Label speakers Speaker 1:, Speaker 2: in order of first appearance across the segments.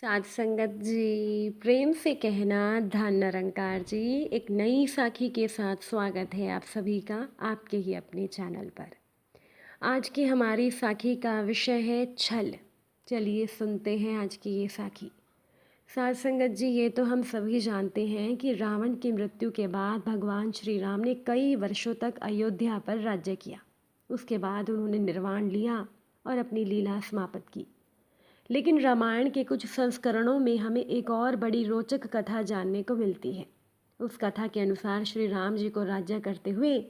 Speaker 1: साध संगत जी, प्रेम से कहना धन निरंकार जी। एक नई साखी के साथ स्वागत है आप सभी का आपके ही अपने चैनल पर। आज की हमारी साखी का विषय है छल। चलिए सुनते हैं आज की ये साखी। साध संगत जी, ये तो हम सभी जानते हैं कि रावण की मृत्यु के बाद भगवान श्री राम ने कई वर्षों तक अयोध्या पर राज्य किया। उसके बाद उन्होंने निर्वाण लिया और अपनी लीला समाप्त की। लेकिन रामायण के कुछ संस्करणों में हमें एक और बड़ी रोचक कथा जानने को मिलती है। उस कथा के अनुसार श्री राम जी को राज्य करते हुए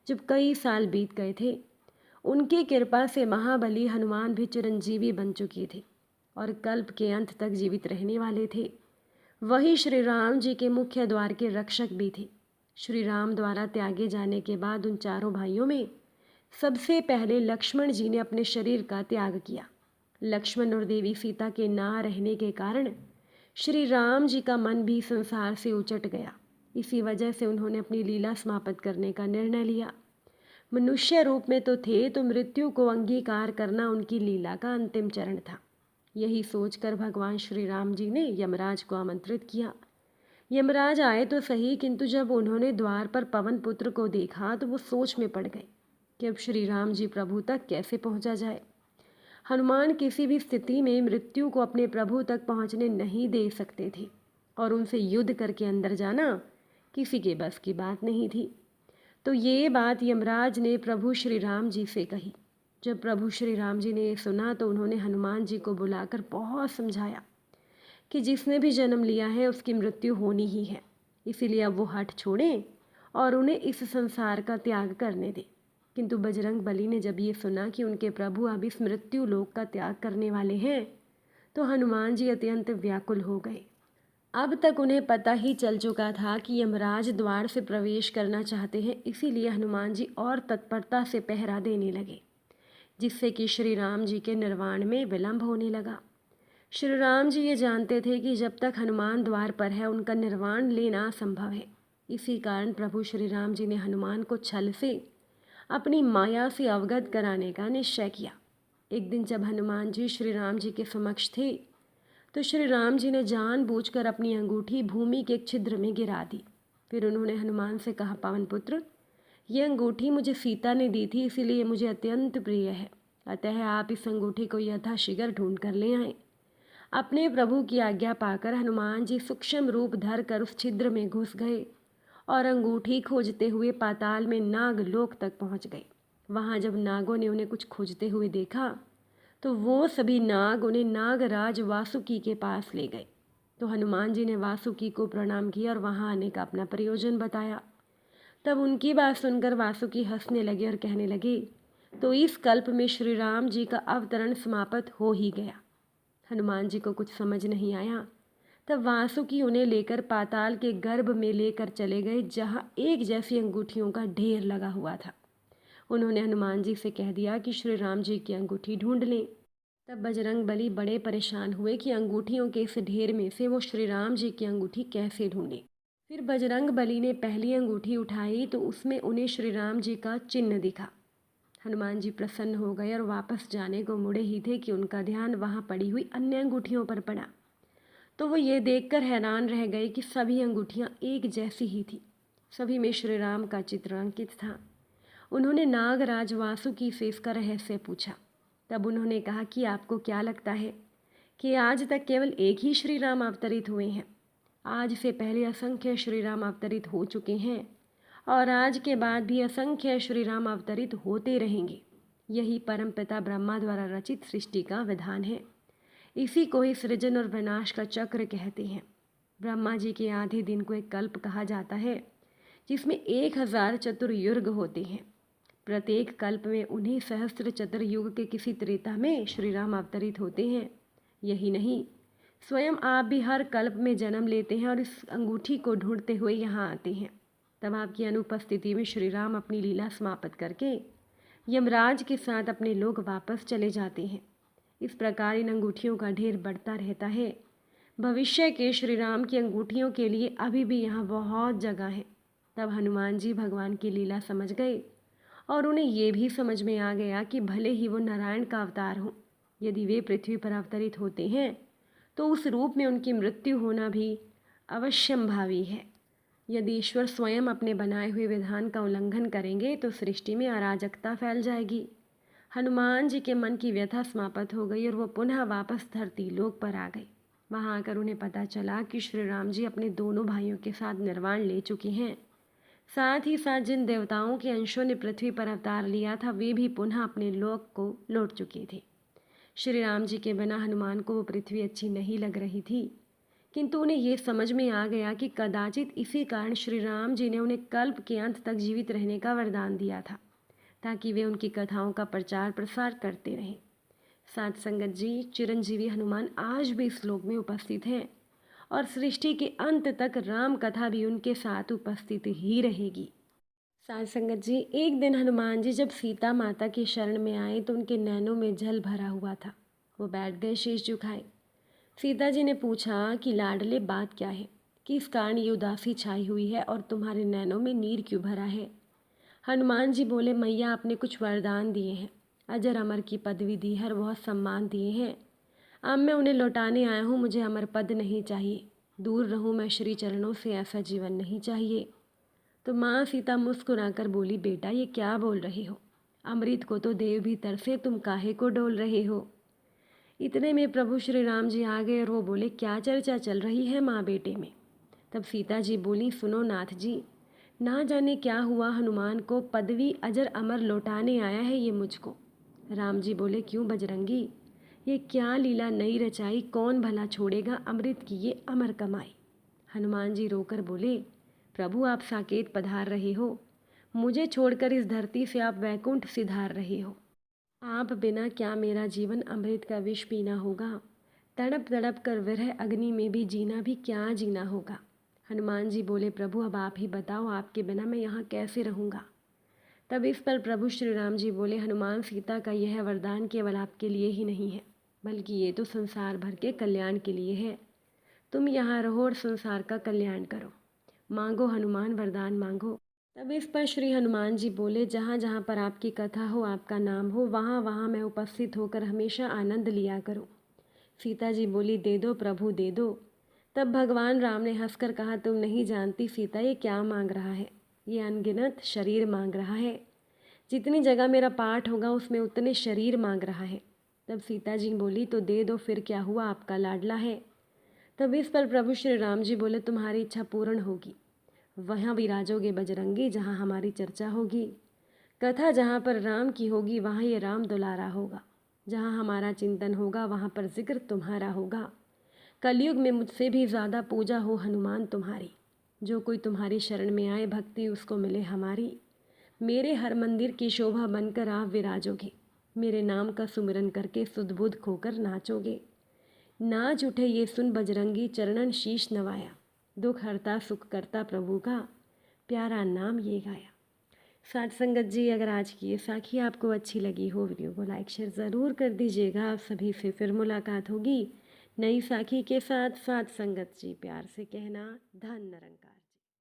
Speaker 1: जब कई साल बीत गए थे, उनकी कृपा से महाबली हनुमान भी चिरंजीवी बन चुकी थे और कल्प के अंत तक जीवित रहने वाले थे। वही श्री राम जी के मुख्य द्वार के रक्षक भी थे। श्री राम द्वारा त्यागे जाने के बाद उन चारों भाइयों में सबसे पहले लक्ष्मण जी ने अपने शरीर का त्याग किया। लक्ष्मण और देवी सीता के ना रहने के कारण श्री राम जी का मन भी संसार से उचट गया। इसी वजह से उन्होंने अपनी लीला समाप्त करने का निर्णय लिया। मनुष्य रूप में तो थे, तो मृत्यु को अंगीकार करना उनकी लीला का अंतिम चरण था। यही सोचकर भगवान श्री राम जी ने यमराज को आमंत्रित किया। यमराज आए तो सही, किंतु जब उन्होंने द्वार पर पवन पुत्र को देखा तो वो सोच में पड़ गए कि अब श्री राम जी प्रभु तक कैसे पहुंचा जाए। हनुमान किसी भी स्थिति में मृत्यु को अपने प्रभु तक पहुंचने नहीं दे सकते थे और उनसे युद्ध करके अंदर जाना किसी के बस की बात नहीं थी। तो ये बात यमराज ने प्रभु श्री राम जी से कही। जब प्रभु श्री राम जी ने ये सुना तो उन्होंने हनुमान जी को बुलाकर बहुत समझाया कि जिसने भी जन्म लिया है उसकी मृत्यु होनी ही है, इसीलिए अब वो हठ छोड़ें और उन्हें इस संसार का त्याग करने दें। किंतु बजरंग बली ने जब ये सुना कि उनके प्रभु अब इस मृत्यु लोक का त्याग करने वाले हैं, तो हनुमान जी अत्यंत व्याकुल हो गए। अब तक उन्हें पता ही चल चुका था कि यमराज द्वार से प्रवेश करना चाहते हैं, इसीलिए हनुमान जी और तत्परता से पहरा देने लगे, जिससे कि श्री राम जी के निर्वाण में विलंब होने लगा। श्री राम जी ये जानते थे कि जब तक हनुमान द्वार पर है उनका निर्वाण लेना असंभव है। इसी कारण प्रभु श्री राम जी ने हनुमान को छल से अपनी माया से अवगत कराने का निश्चय किया। एक दिन जब हनुमान जी श्री राम जी के समक्ष थे, तो श्री राम जी ने जानबूझकर अपनी अंगूठी भूमि के एक छिद्र में गिरा दी। फिर उन्होंने हनुमान से कहा, पवन पुत्र, ये अंगूठी मुझे सीता ने दी थी, इसीलिए मुझे अत्यंत प्रिय है। अतः आप इस अंगूठी को यथाशीघ्र ढूंढ कर ले आए। अपने प्रभु की आज्ञा पाकर हनुमान जी सूक्ष्म रूप धर कर उस छिद्र में घुस गए और अंगूठी खोजते हुए पाताल में नागलोक तक पहुंच गए। वहां जब नागों ने उन्हें कुछ खोजते हुए देखा तो वो सभी नाग उन्हें नागराज वासुकी के पास ले गए। तो हनुमान जी ने वासुकी को प्रणाम किया और वहां आने का अपना प्रयोजन बताया। तब उनकी बात सुनकर वासुकी हंसने लगे और कहने लगे, तो इस कल्प में श्री राम जी का अवतरण समाप्त हो ही गया। हनुमान जी को कुछ समझ नहीं आया। तब वासुकी उन्हें लेकर पाताल के गर्भ में लेकर चले गए, जहां एक जैसी अंगूठियों का ढेर लगा हुआ था। उन्होंने हनुमान जी से कह दिया कि श्री राम जी की अंगूठी ढूंढ लें। तब बजरंग बली बड़े परेशान हुए कि अंगूठियों के इस ढेर में से वो श्री राम जी की अंगूठी कैसे ढूंढें। फिर बजरंग बली ने पहली अंगूठी उठाई तो उसमें उन्हें श्री राम जी का चिन्ह दिखा। हनुमान जी प्रसन्न हो गए और वापस जाने को मुड़े ही थे कि उनका ध्यान वहां पड़ी हुई अन्य अंगूठियों पर पड़ा। तो वो ये देखकर हैरान रह गए कि सभी अंगूठियां एक जैसी ही थी। सभी में श्री राम का चित्र अंकित था। उन्होंने नागराज वासुकी से इसका रहस्य पूछा। तब उन्होंने कहा कि आपको क्या लगता है कि आज तक केवल एक ही श्री राम अवतरित हुए हैं? आज से पहले असंख्य श्री राम अवतरित हो चुके हैं और आज के बाद भी असंख्य श्री राम अवतरित होते रहेंगे। यही परमपिता ब्रह्मा द्वारा रचित सृष्टि का विधान है। इसी को ही सृजन और विनाश का चक्र कहते हैं। ब्रह्मा जी के आधे दिन को एक कल्प कहा जाता है, जिसमें 1000 चतुर्युग होते हैं। प्रत्येक कल्प में उन्हीं सहस्त्र चतुर्युग के किसी त्रेता में श्री राम अवतरित होते हैं। यही नहीं, स्वयं आप भी हर कल्प में जन्म लेते हैं और इस अंगूठी को ढूंढते हुए यहाँ आते हैं। तब आपकी अनुपस्थिति में श्री राम अपनी लीला समाप्त करके यमराज के साथ अपने लोग वापस चले जाते हैं। इस प्रकार इन अंगूठियों का ढेर बढ़ता रहता है। भविष्य के श्री राम की अंगूठियों के लिए अभी भी यहाँ बहुत जगह है। तब हनुमान जी भगवान की लीला समझ गए और उन्हें ये भी समझ में आ गया कि भले ही वो नारायण का अवतार हों, यदि वे पृथ्वी पर अवतरित होते हैं तो उस रूप में उनकी मृत्यु होना भी अवश्यंभावी है। यदि ईश्वर स्वयं अपने बनाए हुए विधान का उल्लंघन करेंगे तो सृष्टि में अराजकता फैल जाएगी। हनुमान जी के मन की व्यथा समाप्त हो गई और वो पुनः वापस धरती लोक पर आ गए। वहाँ आकर उन्हें पता चला कि श्री राम जी अपने दोनों भाइयों के साथ निर्वाण ले चुके हैं। साथ ही साथ जिन देवताओं के अंशों ने पृथ्वी पर अवतार लिया था वे भी पुनः अपने लोक को लौट चुके थे। श्री राम जी के बिना हनुमान को वो पृथ्वी अच्छी नहीं लग रही थी, किंतु उन्हें ये समझ में आ गया कि कदाचित इसी कारण श्री राम जी ने उन्हें कल्प के अंत तक जीवित रहने का वरदान दिया था, ताकि वे उनकी कथाओं का प्रचार प्रसार करते रहें। साथ संगत जी, चिरंजीवी हनुमान आज भी इस लोक में उपस्थित हैं और सृष्टि के अंत तक राम कथा भी उनके साथ उपस्थित ही रहेगी। साथ संगत जी, एक दिन हनुमान जी जब सीता माता की शरण में आए तो उनके नैनों में जल भरा हुआ था। वो बैठ गए शीश झुकाए। सीता जी ने पूछा कि लाडले बात क्या है, किस कारण ये उदासी छाई हुई है और तुम्हारे नैनों में नीर क्यों भरा है। हनुमान जी बोले, मैया आपने कुछ वरदान दिए हैं, अजर अमर की पदवी दी है और बहुत सम्मान दिए हैं। अब मैं उन्हें लौटाने आया हूँ। मुझे अमर पद नहीं चाहिए, दूर रहूँ मैं श्री चरणों से, ऐसा जीवन नहीं चाहिए। तो माँ सीता मुस्कुराकर बोली, बेटा ये क्या बोल रहे हो, अमृत को तो देव भी तरसे, तुम काहे को डोल रहे हो। इतने में प्रभु श्री राम जी आ गए और वो बोले, क्या चर्चा चल रही है माँ बेटे में। तब सीता जी बोली, सुनो नाथ जी, ना जाने क्या हुआ, हनुमान को पदवी अजर अमर लौटाने आया है ये मुझको। राम जी बोले, क्यों बजरंगी, ये क्या लीला नई रचाई, कौन भला छोड़ेगा अमृत की ये अमर कमाई। हनुमान जी रोकर बोले, प्रभु आप साकेत पधार रहे हो, मुझे छोड़कर इस धरती से आप वैकुंठ सिधार रहे हो। आप बिना क्या मेरा जीवन अमृत का विष पीना होगा, तड़प तड़प कर विरह अग्नि में भी जीना भी क्या जीना होगा। हनुमान जी बोले, प्रभु अब आप ही बताओ, आपके बिना मैं यहाँ कैसे रहूँगा। तब इस पर प्रभु श्री राम जी बोले, हनुमान सीता का यह वरदान केवल आपके लिए ही नहीं है, बल्कि ये तो संसार भर के कल्याण के लिए है। तुम यहाँ रहो और संसार का कल्याण करो। मांगो हनुमान, वरदान मांगो। तब इस पर श्री हनुमान जी बोले, जहाँ जहाँ पर आपकी कथा हो, आपका नाम हो, वहाँ वहाँ मैं उपस्थित होकर हमेशा आनंद लिया करूँ। सीता जी बोली, दे दो प्रभु दे दो। तब भगवान राम ने हंसकर कहा, तुम नहीं जानती सीता ये क्या मांग रहा है, ये अनगिनत शरीर मांग रहा है। जितनी जगह मेरा पाठ होगा उसमें उतने शरीर मांग रहा है। तब सीता जी बोली, तो दे दो, फिर क्या हुआ, आपका लाडला है। तब इस पर प्रभु श्री राम जी बोले, तुम्हारी इच्छा पूर्ण होगी, वहाँ विराजोगे बजरंगी, जहाँ हमारी चर्चा होगी। कथा जहाँ पर राम की होगी वहाँ ये राम दुलारा होगा, जहाँ हमारा चिंतन होगा वहाँ पर जिक्र तुम्हारा होगा। कलयुग में मुझसे भी ज़्यादा पूजा हो हनुमान तुम्हारी, जो कोई तुम्हारी शरण में आए भक्ति उसको मिले हमारी। मेरे हर मंदिर की शोभा बनकर आप विराजोगे, मेरे नाम का सुमिरन करके सुध बुध खोकर नाचोगे। नाच उठे ये सुन बजरंगी, चरणन शीश नवाया, दुख हरता सुख करता प्रभु का, प्यारा नाम ये गाया। साथ संगत जी, अगर आज की ये साखी आपको अच्छी लगी हो, वीडियो को लाइक शेयर ज़रूर कर दीजिएगा। आप सभी से फिर मुलाकात होगी नई साखी के साथ। साथ संगत जी, प्यार से कहना, धन निरंकार।